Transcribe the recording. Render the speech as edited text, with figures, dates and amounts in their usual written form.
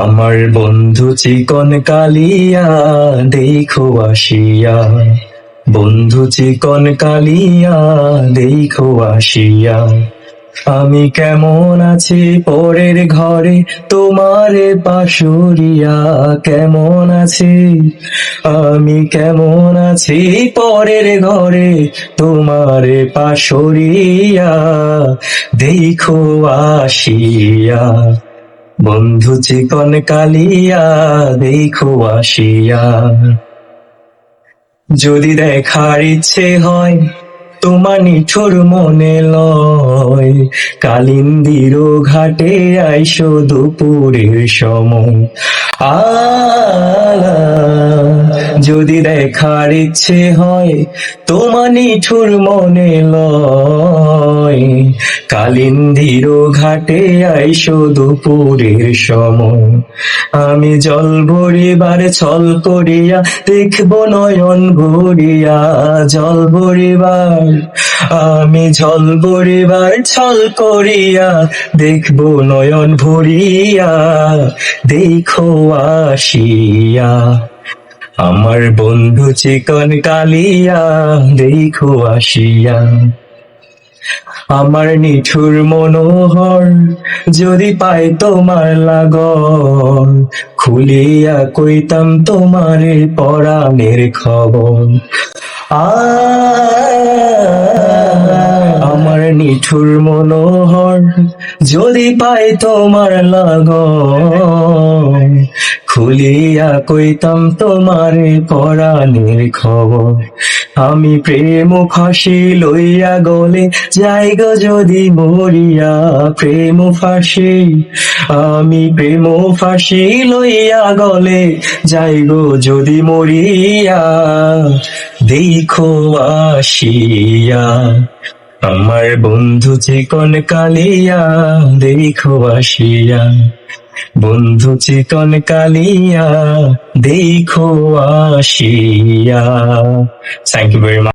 আমার বন্ধু চিকন কালিয়া দেখো আসিয়া, বন্ধু চিকন কালিয়া দেখো আসিয়া। আমি কেমন আছি পরের ঘরে তোমারে পাশুরিয়া, কেমন আছি আমি কেমন আছি পরের ঘরে তোমারে পাশুরিয়া, দেখো আসিয়া। বন্ধু চিকন কালিয়া দেখো আসিয়া। যদি দেখার ইচ্ছে হয় তোমার নিঠুর মনে লয়, কালিন্দির ঘাটে আইসো দুপুরের সময়। যদি দেখার ইচ্ছে হয় তোমার নিঠুর মনে লয়, কালিন্দির ঘাটে আইসো দুপুরের সময়। আমি জল ভরিবার ছল করিয়া দেখব নয়ন ভরিয়া, জল ভরিবার আমি জল ভরিবার ছল করিয়া দেখব নয়ন ভরিয়া, দেখো আসিয়া। আমার বন্ধু চিকন কালিয়া দেখো আসিয়া। আমার নিঠুর মনোহর যদি পাই তোমার লাগর, খুলিয়া কইতাম তোমারে পরাণের খবর। আমার নিঠুর মনোহর যদি পাই তোমার লাগর, খুলিয়া কইতাম তোমারে পরাণের খবর। আমি প্রেম ফাঁসি লইয়া গলে যাই গো যদি মরিয়া, প্রেম ফাঁসি আমি প্রেম ফাঁসি লইয়া গলে যাই গো যদি মরিয়া, দেখো আসিয়া। আমার বন্ধু চিকন কালিয়া দেখো আসিয়া, বন্ধু চিকন কালিয়া দেখো আসিয়া। Thank you very much.